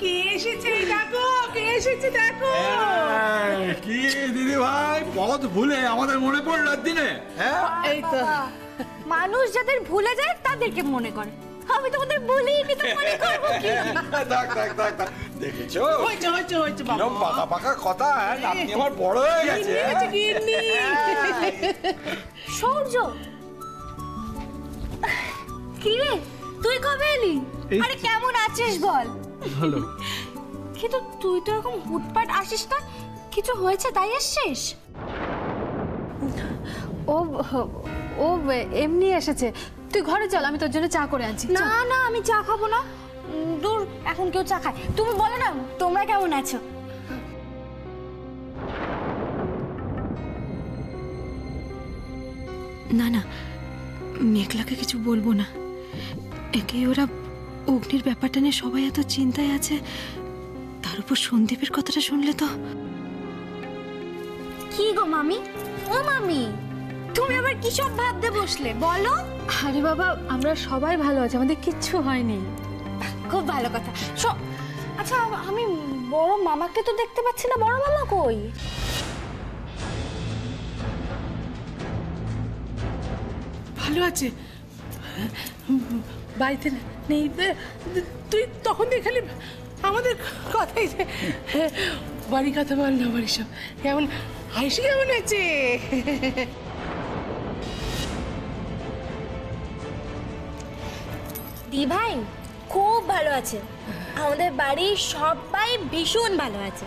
কে এসেছে দেখো, কে এসেছে দেখো। কি দিদি ভাই, পথ ভুলে আমাদের মনে পড়ল দিনে। এই তো মানুষ যাদের ভুলে যায় তাদেরকে মনে করে, আমি তোমাদের ভুলিনি তো মনে করবো কি? দেখেছো হয়েছে হয়েছে হয়েছে বাবা, পাকা পাকা কথা, আপনি আমার বড় হয়ে গেছে। সূর্য, কি রে তুই কবে এলি? আরে কেমন আছিস বল? ভালো। কিন্তু তুই তো এরকম হুটপাট আসিস না, কিছু হয়েছে তাই এসছিস? ও ও এমনি এসেছে। তুই ঘরে চল, আমি তোর জন্য চা করে আনছি। না না, আমি চা খাবো না। দূর, এখন কেউ চা খায়? তুমি বলো না তোমরা কেমন আছো? না না, মেঘলাকে কিছু বলবো না। একে ওরা অগ্নির ব্যাপারটা নিয়ে সবাই এত চিন্তায় আছে, তার উপর সন্দীপের কথাটা শুনলে তো। কি গো মামি, ও মামি, তুমি আবার কি সব ভাবতে বসলে বলো? আরে বাবা, আমরা সবাই ভালো আছি, আমাদের কিচ্ছু হয়নি। খুব ভালো কথা। আচ্ছা, আমি বড় মামাকে তো দেখতে পাচ্ছি না, বড় মামা কই? ভালো আছে, বাড়িতে নেই। তুই তখন দিয়ে খালি আমাদের কথাই যে বাড়ি কথা বল না, বাড়ি সব কেমন, আইসি কেমন আছে? দি ভাই খুব ভালো আছে, আমাদের বাড়ির সবাই ভীষণ ভালো আছে।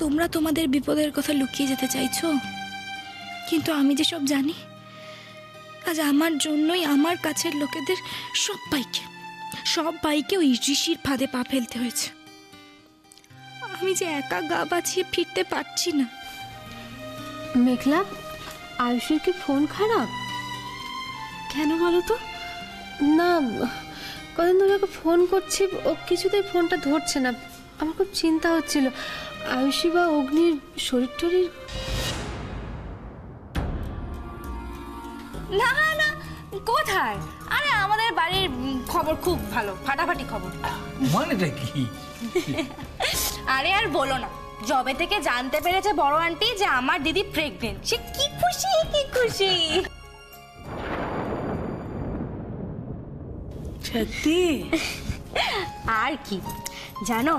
তোমরা তোমাদের বিপদের কথা লুকিয়ে যেতে চাইছো, কিন্তু আমি যে সব জানি। আজ আমার জন্যই আমার কাছের লোকেদের সবাইকে ওই ঋষির ফাঁদে পা ফেলতে হয়েছে। আমি যে একা গা বাঁচিয়ে ফিরতে পারছি না। মেঘলা, আয়ুষের কি ফোন খারাপ? কেন বলো তো? না, কদিন ধরে ওকে ফোন করছি, ও কিছুতেই ফোনটা ধরছে না। আমার খুব চিন্তা হচ্ছিল, আয়ুষী বা অগ্নির শরীর টরীর। না না, কোথায়? আরে আমাদের বাড়ির খবর খুব ভালো, ফাটাফাটি খবর। মানেটা কি? আরে আর বলো না, জবে থেকে জানতে পেরেছে বড় আন্টি যে আমার দিদি প্রেগনেন্ট, সে কি খুশি কি খুশি। সত্যি? আর কি জানো,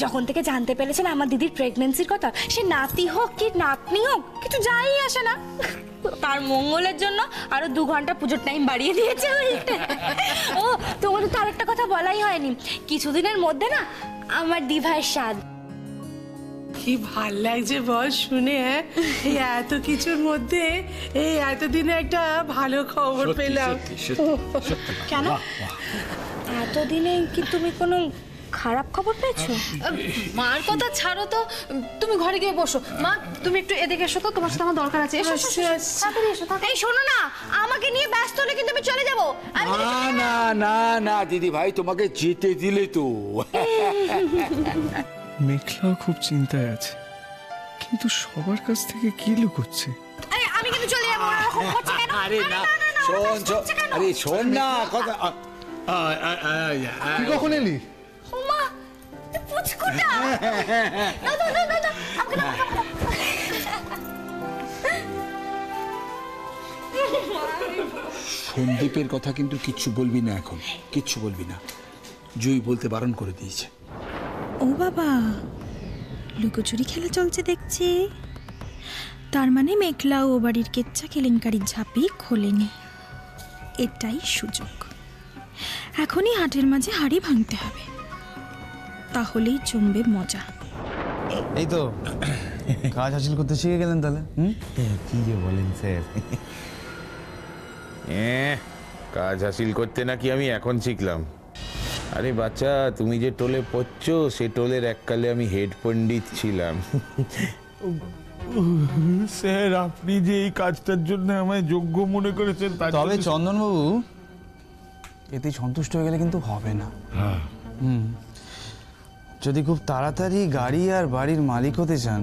যখন থেকে জানতে পেরেছেন আমার দিদির প্রেগন্যান্সির কথা, সে নাতি হোক কি নাতনি হোক কিছু যাই আসে না, তার মঙ্গলের জন্য আরো 2 ঘন্টা পুজোর টাইম বাড়িয়ে দিয়েছে। ও তোমাদের তো আরেকটা কথা বলাই হয়নি, কিছুদিনের মধ্যে না আমার দিভাইয়ের সাধ। কি ভাল লাগছে বল শুনে, এই এত কিছুর মধ্যে এই এতদিনে একটা ভালো খবর পেলাম। কেন এতদিনে কি তুমি কোনো খারাপ খবর পেয়েছো? মার কথা ছাড়ো তো, তুমি ঘরে গিয়ে বসো। মা, তুমি একটু এদিকে এসো তো, তোমার সাথে আমার দরকার আছে। এসো তাড়াতাড়ি এসো। এই শোনো না, আমাকে নিয়ে ব্যস্ত হলে কিন্তু আমি চলে যাবো। না না না না দিদি ভাই, তোমাকে যেতে দিলে তো। মেঘলাও খুব চিন্তায় আছে, কিন্তু সবার কাছ থেকে কি লুকোচ্ছে? আরে আমি কিন্তু চলে যাবো, ওরকম করছে কেন? আরে না, শোন আরে শোন না কথা। তুই কখন এলি? ওমা, পুচকুটা। না, আমাকে দাও। সন্দীপের কথা কিন্তু কিচ্ছু বলবি না, এখন কিচ্ছু বলবি না, জুই বলতে বারণ করে দিয়েছে। ও বাবা, লুকোচুরি খেলা চলছে দেখছি। তার মানে মেঘলা ও বাড়ির কেচ্চা কেলেঙ্কারির ঝাঁপি খোলেনি। এটাই সুযোগ, এখনই হাটের মাঝে হাড়ি ভাঙতে হবে, তাহলেই জমবে মজা। এই তো কাজ হাসিল করতে শিখে গেলেন তাহলে। কি যে বলেন স্যার? কাজ হাসিল করতে নাকি আমি এখন শিখলাম? আরে বাচ্চা, তুমি যে টোলে পড়ছো সে টোলের এককালে আমি হেড পণ্ডিত ছিলাম। স্যার, আপনি যে এই কাজটার জন্য আমায় যোগ্য মনে করেছেন, তবে চন্দনবাবু, এতে সন্তুষ্ট হয়ে গেলে কিন্তু হবে না। যদি খুব তাড়াতাড়ি গাড়ি আর বাড়ির মালিক হতে চান,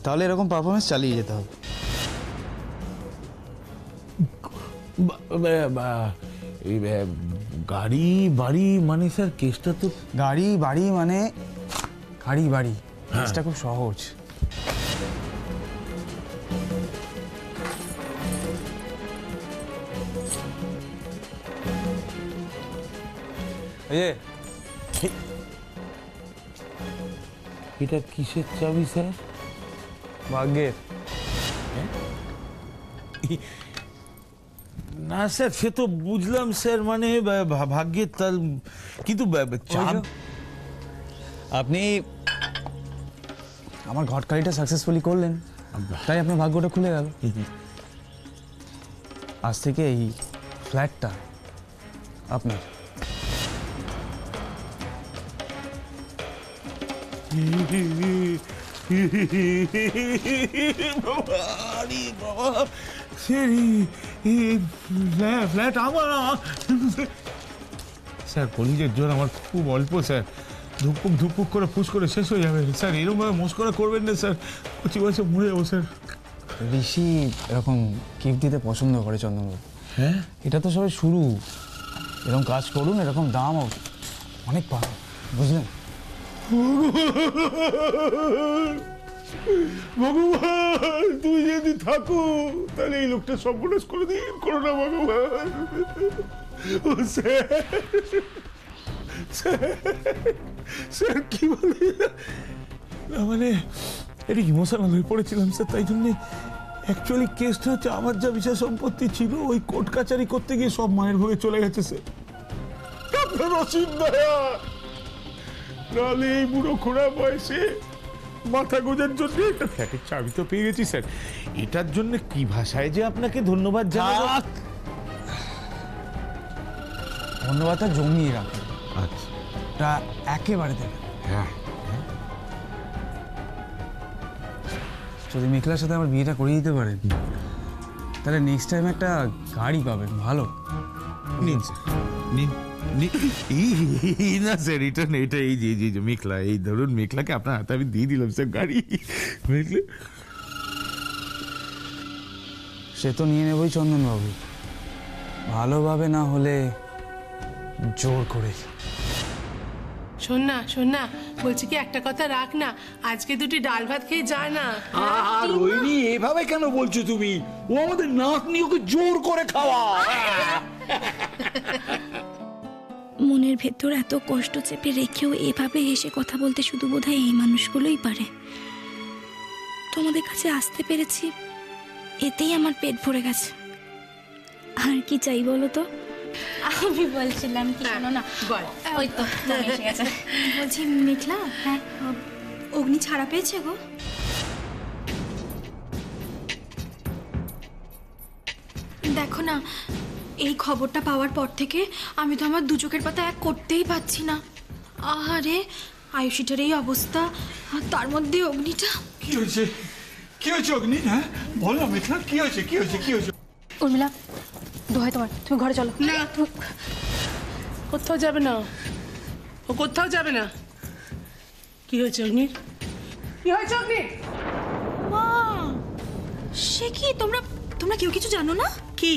তাহলে এরকম পারফরমেন্স চালিয়ে যেতে হবে। এই গাড়ি বাড়ি মানে স্যার কেসটা তো গাড়ি বাড়ি মানে গাড়ি বাড়ি, কেসটা খুব সহজ। এই যে এটা কিসের চাবি স্যার? ভাগ্যের। না স্যার সে তো বুঝলাম স্যার, মানে ভাগ্যের তাল, কিন্তু আপনি আমার ঘটকারিটা সাকসেসফুলি করলেন, তাই আপনার ভাগ্যটা খুলে গেল। আজ থেকে এই ফ্ল্যাটটা আপনার। ফ্ল্যাট আমার। স্যার কলিজের জোর আমার খুব অল্প স্যার, ধুকপুক ধুকপুক করে ফুস করে শেষ হয়ে যাবে স্যার। এরকমভাবে মস্করা করবেন না স্যার, 25 বছর মরে যাবো স্যার। ঋষি এরকম গিফট দিতে পছন্দ করে চন্দনবাবু। হ্যাঁ, এটা তো সবাই শুরু, এরকম কাজ করুন, এরকম দাম অনেক পাবেন, বুঝলেন? ভগবান তুই যদি থাকো তাহলে এই লোকটা সর্বনাশ করে দিন, করো না ভগবান। ও স্যার, স্যার কি বলে না, মানে এটা ইমোশনাল হয়ে পড়েছিলাম স্যার, তাই জন্যে অ্যাকচুয়ালি কেসটা হচ্ছে আমার যা বিষয় সম্পত্তি ছিল ওই কোর্ট কাচারি করতে গিয়ে সব মায়ের ভোগে চলে গেছে স্যার। আপনার অসীম দয়া, নাহলে এই বুড়ো খোড়া বয়সে মাথা গোজার জন্য একটা ফ্ল্যাটের চাবি তো পেয়ে গেছি স্যার। এটার জন্য কি ভাষায় যে আপনাকে ধন্যবাদ জানাবো। ধন্যবাদটা জমিয়ে রাখুন, আচ্ছা এটা একেবারে দেবেন। হ্যাঁ, যদি মেঘলার সাথে আমার বিয়েটা করে দিতে পারেন তাহলে নেক্সট টাইম একটা গাড়ি পাবেন ভালো। নিন স্যার, নিন। না স্যার এটা না, এটা এই যে মেঘলা, এই ধরুন মেঘলাকে আপনার হাতে আমি দিয়ে দিলাম স্যার গাড়ি, বুঝলে? সে তো নিয়ে নেবই চন্দনবাবু, ভালোভাবে না হলে জোর করে। শোন না, বলছি কি একটা কথা রাখ না, আজকে দুটি ডাল ভাত খেয়ে যা না। আর রোহিণী এভাবে কেন বলছো তুমি? ও আমাদের নাতনি, ওকে জোর করে খাওয়া। মনের ভেতর এত কষ্ট চেপে রেখেও এভাবে হেসে কথা বলতে শুধু বোধহয় এই মানুষগুলোই পারে। তোমাদের কাছে আসতে পেরেছি, এতেই আমার পেট ভরে গেছে। আর কি চাই বলো তো? আমি বলছিলাম কি, শোনো না, বল। ওই তো তুমি এসে গেছে। বলছি মেঘলা, হ্যাঁ অগ্নি ছাড়া পেয়েছে গো? দেখো না, এই খবরটা পাওয়ার পর থেকে আমি তো আমার দু চোখের পাতা এক করতেই পারছি না। আহারে, আয়ুষিটার এই অবস্থা, আর তার মধ্যে অগ্নিটা। কি হয়েছে অগ্নি? হ্যাঁ বল না মেঘলা, কি হয়েছে? উর্মিলা, দোহাই তোমার, তুমি ঘরে চলো। না, কোথাও যাবে না, ও কোথাও যাবে না। কি হয়েছে অগ্নির? কি হয়েছে অগ্নির? মা, সে কি, তোমরা কেউ কিছু জানো না? কি?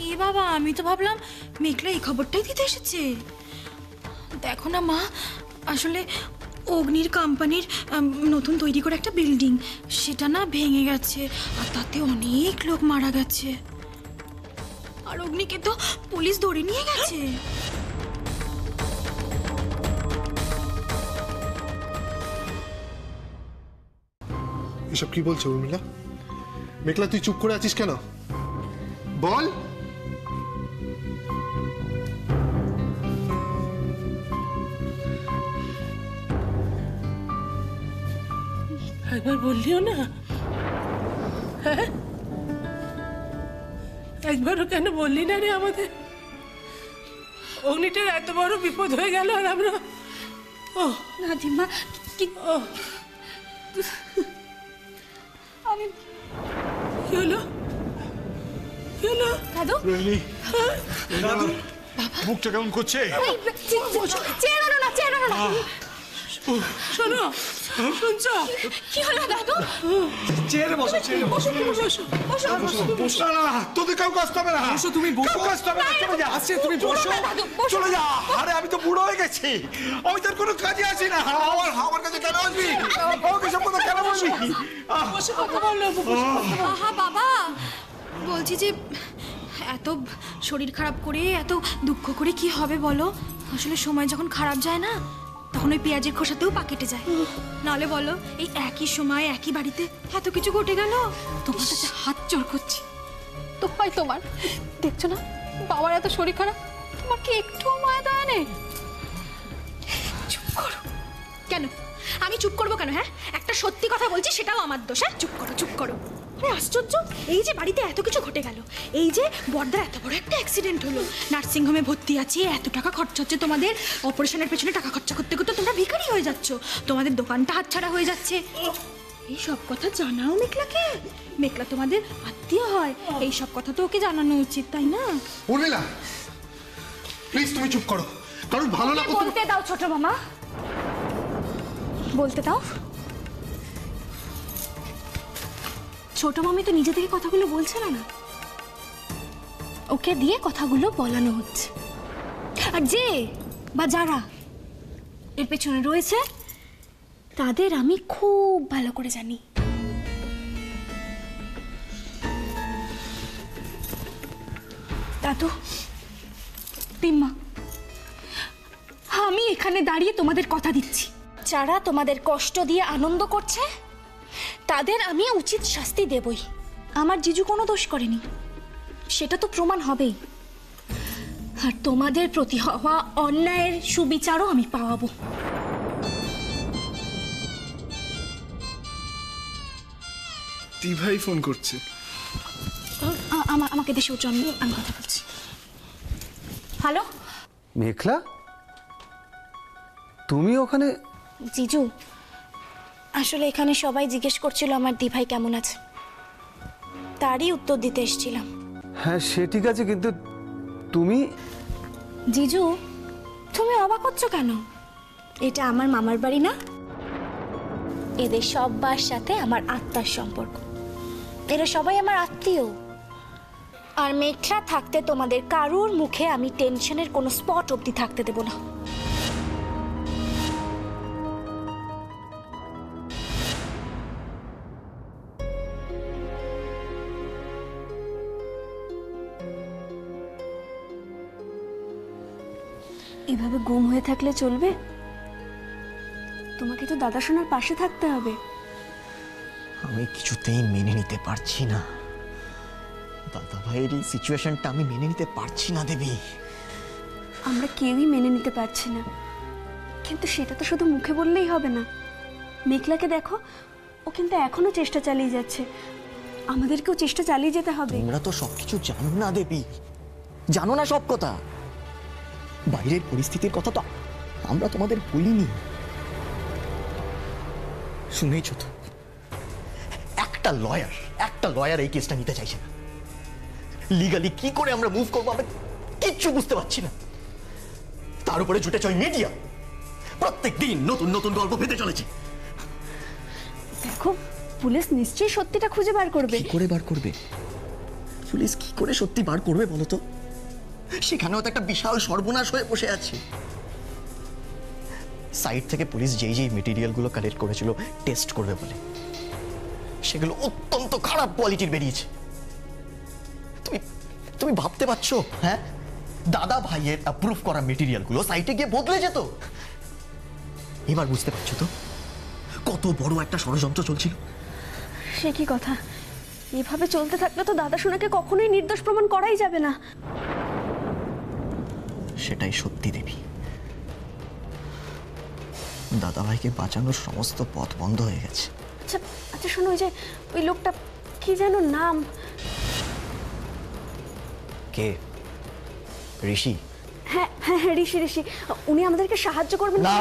এ বাবা, আমি তো ভাবলাম মেঘলা এই খবরটাই দিতে এসেছে। দেখো না মা, আসলে অগ্নির কোম্পানির নতুন তৈরি করে একটা বিল্ডিং, সেটা না ভেঙে গেছে, আর তাতে অনেক লোক মারা গেছে, আর অগ্নিকে তো পুলিশ ধরে নিয়ে গেছে। এসব কি বলছো উর্মিলা? মেঘলা তুই চুপ করে আছিস কেন? বল। একবার বললিও না? হ্যাঁ, একবারও কেন বললি না রে আমাদের? অগ্নিটার এত বড় বিপদ হয়ে গেল, আর আমরা রাধিমা, কি আমি কি হলো? দাদু, রোহিণী, মুখটা কেমন করছে? চেয়ার আনো না। শোনো, শুনছো? কি হলো দাদু? চেয়ারে বসো, চেয়ারে বসো। না না তোদের কেউ কষ্ট হবে না। বসো, তুমি বসো। কেউ কষ্ট হবে না, চলে যা। আচ্ছা, তুমি বসো। চলে যা। আরে আমি তো বুড়ো হয়ে গেছি, আমি তোর কোনো কাজে আসি না। আমার কাছে কেন আসবি? আমাকে সব কথা কেন বলবি? বসে কথা বললো, বসে কথা বলো। আহা বাবা, বলছি যে এত শরীর খারাপ করে এত দুঃখ করে কি হবে বলো? আসলে সময় যখন খারাপ যায় না, তখন ওই পেঁয়াজের খোসাতেও পা কেটে যায়। নাহলে বলো, এই একই সময় একই বাড়িতে এত কিছু ঘটে গেল। তোমার কাছে হাত জোড় করছি, তো হয় তোমার। দেখছো না বাবার এত শরীর খারাপ, তোমার কি একটু মায়া দয়া নেই? চুপ করো। কেন আমি চুপ করবো কেন? হ্যাঁ, একটা সত্যি কথা বলছি, সেটাও আমার দোষ। হ্যাঁ, চুপ করো, চুপ করো। আরে আশ্চর্য, এই যে বাড়িতে এত কিছু ঘটে গেল, এই যে বড়দার এত বড় একটা অ্যাক্সিডেন্ট হলো, নার্সিংহোমে ভর্তি আছে, এত টাকা খরচা হচ্ছে তোমাদের, অপারেশনের পেছনে টাকা খরচা করতে করতে তোমরা ভিখারি হয়ে যাচ্ছ, তোমাদের দোকানটা হাতছাড়া হয়ে যাচ্ছে। এই সব কথা জানাও মেঘলাকে। মেঘলা তোমাদের আত্মীয় হয়, এই সব কথা তো ওকে জানানো উচিত, তাই না? উর্মিলা, প্লিজ তুমি চুপ করো। কারণ ভালো না করতে বলতে দাও ছোট মামা, বলতে দাও। ছোট মামি তো নিজে থেকে কথাগুলো বলছে না, ওকে দিয়ে কথাগুলো বলানো হচ্ছে। আর যে বা যারা এর পেছনে রয়েছে, তাদের আমি খুব ভালো করে জানি। দাদু, তিম্মা, আমি এখানে দাঁড়িয়ে তোমাদের কথা দিচ্ছি, যারা তোমাদের কষ্ট দিয়ে আনন্দ করছে তাদের আমি উচিত শাস্তি দেবই। আমার জিজু কোনো দোষ করেনি, সেটা তো প্রমাণ হবেই। আর তোমাদের প্রতি হওয়া অন্যায়ের সুবিচারও আমি পাওয়াবো। দিভাই ফোন করছে। আমাকে দেশে উঠো, আমি কথা বলছি। হ্যালো মেঘলা, তুমি ওখানে? জিজু, আসলে এখানে সবাই জিজ্ঞেস করছিল আমার দিভাই কেমন আছে, তারই উত্তর দিতে এসেছিলাম। হ্যাঁ সে ঠিক আছে, কিন্তু তুমি? জিজু, তুমি অবাক হচ্ছ কেন? এটা আমার মামার বাড়ি না? এদের সবার সাথে আমার আত্মার সম্পর্ক, এরা সবাই আমার আত্মীয়। আর মেঘলা থাকতে তোমাদের কারোর মুখে আমি টেনশনের কোনো স্পট অবধি থাকতে দেব না। এভাবে গুম হয়ে থাকলে চলবে? তোমাকে তো দাদা সোনার পাশে থাকতে হবে। আমি কিছুতেই মেনে নিতে পারছি না দাদা ভাইয়ের এই সিচুয়েশনটা, আমি মেনে নিতে পারছি না দেবী। আমরা কেউই মেনে নিতে পারছি না, কিন্তু সেটা তো শুধু মুখে বললেই হবে না। মেঘলাকে দেখো, ও কিন্তু এখনো চেষ্টা চালিয়ে যাচ্ছে, আমাদেরকেও চেষ্টা চালিয়ে যেতে হবে। তোমরা তো সবকিছু জানো না দেবী, জানো না সব কথা। বাইরের পরিস্থিতির কথা তো আমরা তোমাদের বলিনি, শুনেছ তো। একটা লয়ার এই কেসটা নিতে চাইছে না। লিগালি কি করে আমরা মুভ করবো আমরা কিচ্ছু বুঝতে পারছি না। তার উপরে জুটেছে ওই মিডিয়া, প্রত্যেক দিন নতুন নতুন গল্প পেতে চলেছে। দেখো, পুলিশ নিশ্চয়ই সত্যিটা খুঁজে বার করবে। কি করে বার করবে? পুলিশ কি করে সত্যি বার করবে বলো তো? সেখানেও তো একটা বিশাল সর্বনাশ হয়ে বসে আছে। সাইট থেকে পুলিশ যেই মেটেরিয়ালগুলো কালেক্ট করেছিল টেস্ট করবে বলে, সেগুলো অত্যন্ত খারাপ কোয়ালিটির বেরিয়েছে। তুমি ভাবতে পারছো? হ্যাঁ, দাদা ভাইয়ের অ্যাপ্রুভ করা মেটেরিয়ালগুলো সাইটে গিয়ে বদলে যেত। এবার বুঝতে পারছো তো কত বড় একটা ষড়যন্ত্র চলছিল? সে কি কথা? এভাবে চলতে থাকলে তো দাদা সোনাকে কখনোই নির্দোষ প্রমাণ করাই যাবে না। সেটাই সত্যি দেবী, দাদা ভাইকে বাঁচানোর সমস্ত পথ বন্ধ হয়ে গেছে। আচ্ছা আচ্ছা, শোনো, ওই লোকটা কি যেন নাম? কে? ঋষি? হ্যাঁ হ্যাঁ হ্যাঁ, ঋষি। উনি আমাদেরকে সাহায্য করবেন না,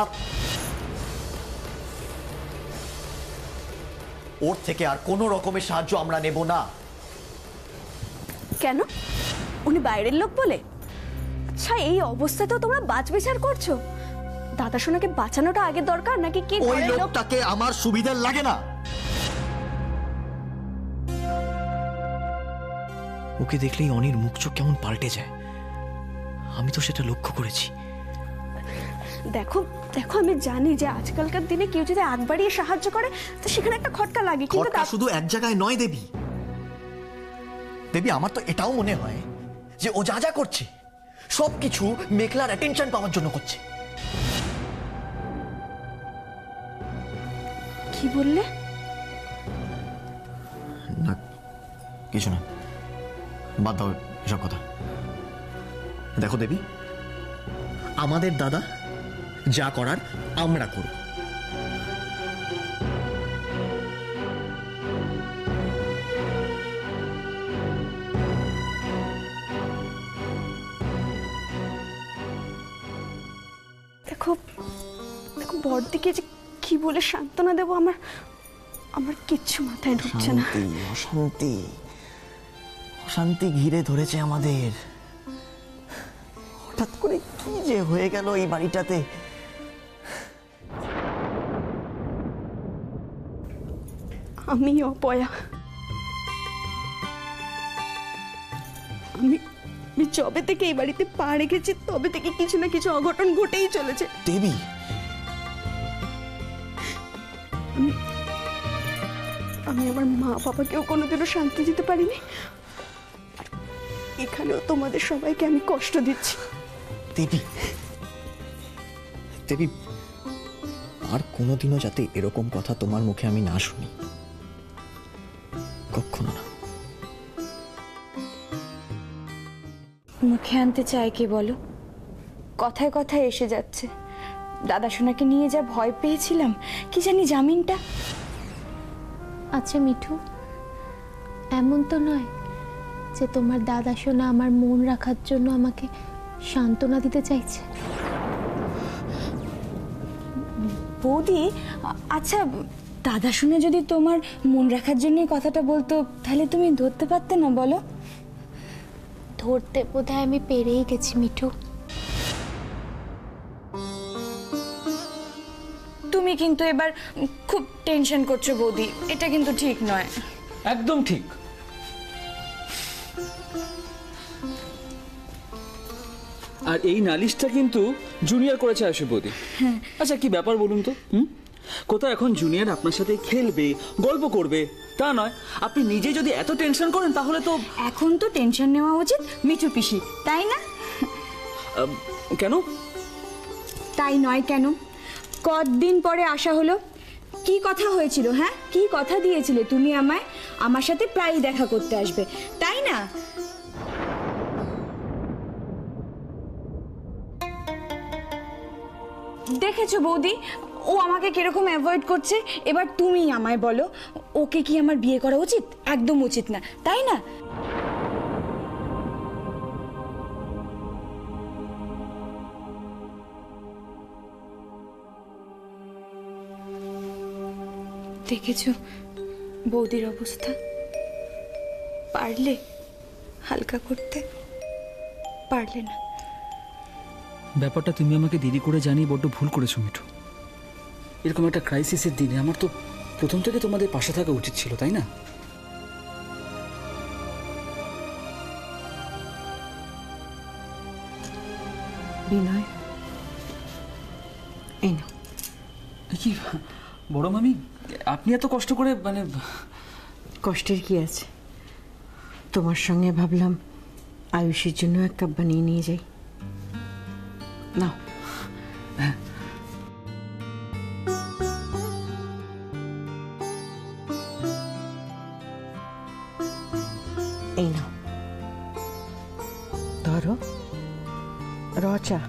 ওর থেকে আর কোনো রকমের সাহায্য আমরা নেব না। কেন? উনি বাইরের লোক বলে? আচ্ছা, এই অবস্থাতেও তোমরা বাছ বিচার করছো? দাদা সোনাকে বাঁচানোটা আগে দরকার নাকি কি ওই ঘরের লোক? লোকটাকে আমার সুবিধার লাগে না। ওকে দেখলেই অনির মুখ চোখ কেমন পাল্টে যায়, আমি তো সেটা লক্ষ্য করেছি। দেখো দেখো, আমি জানি যে আজকালকার দিনে কেউ যদি আগ বাড়িয়ে সাহায্য করে তো সেখানে একটা খটকা লাগে, কিন্তু খটকা শুধু এক জায়গায় নয় দেবী। দেবী, আমার তো এটাও মনে হয় যে ও যা যা করছে সবকিছু মেঘলার অ্যাটেনশন পাওয়ার জন্য করছে। কি বললে? না কিছু না, বাদ দাও এসব কথা। দেখো দেবী, আমাদের দাদা যা করার আমরা করব। দেখো দেখো, বড়দিকে যে কি বলে সান্ত্বনা দেবো আমার আমার কিচ্ছু মাথায় ঢুকছে না। অশান্তি অশান্তি ঘিরে ধরেছে আমাদের। হঠাৎ করে কি যে হয়ে গেল এই বাড়িটাতে। আমি অপয়া, আমি যবে থেকে এই বাড়িতে পা রেখেছি তবে থেকে কিছু না কিছু অঘটন ঘটেই চলেছে। দেবী, আমি আমার মা বাবাকেও কোনোদিনও শান্তি দিতে পারিনি, আর এখানেও তোমাদের সবাইকে আমি কষ্ট দিচ্ছি। দেবী দেবী, আর কোনোদিনও যাতে এরকম কথা তোমার মুখে আমি না শুনি, কখনো না। মুখে আনতে চাই কে বলো? কথায় কথায় এসে যাচ্ছে। দাদা সোনাকে নিয়ে যা ভয় পেয়েছিলাম, কি জানি জামিনটা। আচ্ছা মিঠু, এমন তো নয় যে তোমার দাদা সোনা আমার মন রাখার জন্য আমাকে সান্ত্বনা দিতে চাইছে। বৌদি, আচ্ছা দাদা শুনে যদি তোমার মন রাখার জন্য কথাটা বলতো তাহলে তুমি ধরতে পারতে না বলো? ধরতে বোধহয় আমি পেরেই গেছি মিঠু। তুমি কিন্তু এবার খুব টেনশন করছো বৌদি, এটা কিন্তু ঠিক নয়। একদম ঠিক। আর এই নালিশটা কিন্তু জুনিয়র করেছে আয়ুষী বৌদি। আচ্ছা কি ব্যাপার বলুন তো? কোথাও এখন জুনিয়র আপনার সাথে খেলবে, গল্প করবে, তা নয়। আপনি নিজে যদি এত টেনশন করেন তাহলে তো এখন তো টেনশন নেওয়া উচিত মিঠু পিসি, তাই না? কেন? তাই নয় কেন? কতদিন পরে আসা হলো, কি কথা হয়েছিল? হ্যাঁ, কি কথা দিয়েছিলে তুমি আমায়? আমার সাথে প্রায়ই দেখা করতে আসবে, তাই না? দেখেছো বৌদি, ও আমাকে কিরকম অ্যাভয়েড করছে। এবার তুমি আমায় বলো, ওকে কি আমার বিয়ে করা উচিত? একদম উচিত না, তাই না? দেখেছো বৌদির অবস্থা? পারলে হালকা করতে, পারলে না। ব্যাপারটা তুমি আমাকে দেরি করে জানিয়ে বড্ড ভুল করেছো মিঠু। এরকম একটা ক্রাইসিসের দিনে আমার তো প্রথম থেকে তোমাদের পাশে থাকা উচিত ছিল, তাই না? বিনয়, এই নাও। কি বড় মামি, আপনি এত কষ্ট করে মানে? কষ্টের কি আছে, তোমার সঙ্গে ভাবলাম আয়ুষের জন্য এক কাপ বানিয়ে নিয়ে যাই। নাও। এই নাও, ধরো। রচা,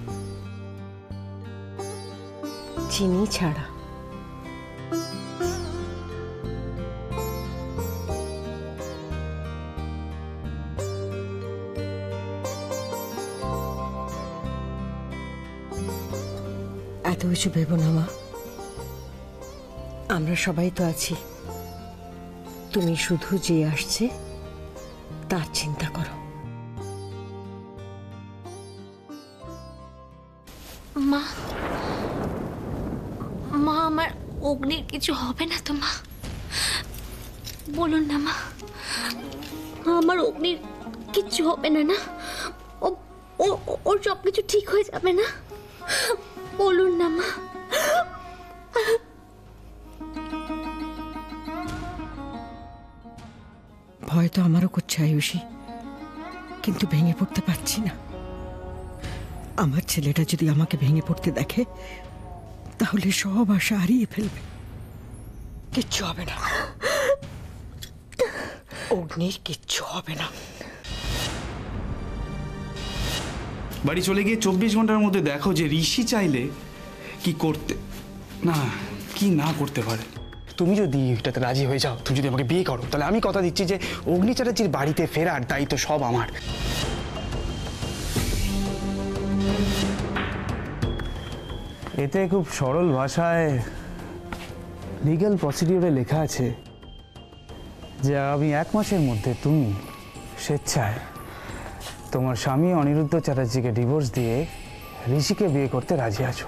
চিনি ছাড়া। এত কিছু ভেবো না মা, আমরা সবাই তো আছি। তুমি শুধু যে আসছে তার চিন্তা করো। মা, মা আমার অগ্নির কিছু হবে না তো মা? বলুন না মা, আমার অগ্নির কিচ্ছু হবে না না? ওর সব কিছু ঠিক হয়ে যাবে না? বলুন না মা। ভয় তো আমারও করছে আয়ুষী, কিন্তু ভেঙে পড়তে পারছি না। আমার ছেলেটা যদি আমাকে ভেঙে পড়তে দেখে তাহলে সব আশা হারিয়ে ফেলবে। কিচ্ছু হবে না, অগ্নির কিচ্ছু হবে না। বাড়ি চলে গিয়ে 24 ঘন্টার মধ্যে দেখো যে ঋষি চাইলে কি করতে কি না করতে পারে। তুমি যদি এটাতে রাজি হয়ে যাও, তুমি যদি আমাকে বিয়ে করো, তাহলে আমি কথা দিচ্ছি যে অগ্নি চ্যাটার্জির বাড়িতে ফেরার দায়িত্ব সব আমার। এতে খুব সরল ভাষায় লিগ্যাল প্রসিডিউরে লেখা আছে যে আগামী 1 মাসের মধ্যে তুমি স্বেচ্ছায় তোমার স্বামী অনিরুদ্ধ চ্যাটার্জিকে ডিভোর্স দিয়ে ঋষিকে বিয়ে করতে রাজি আছো।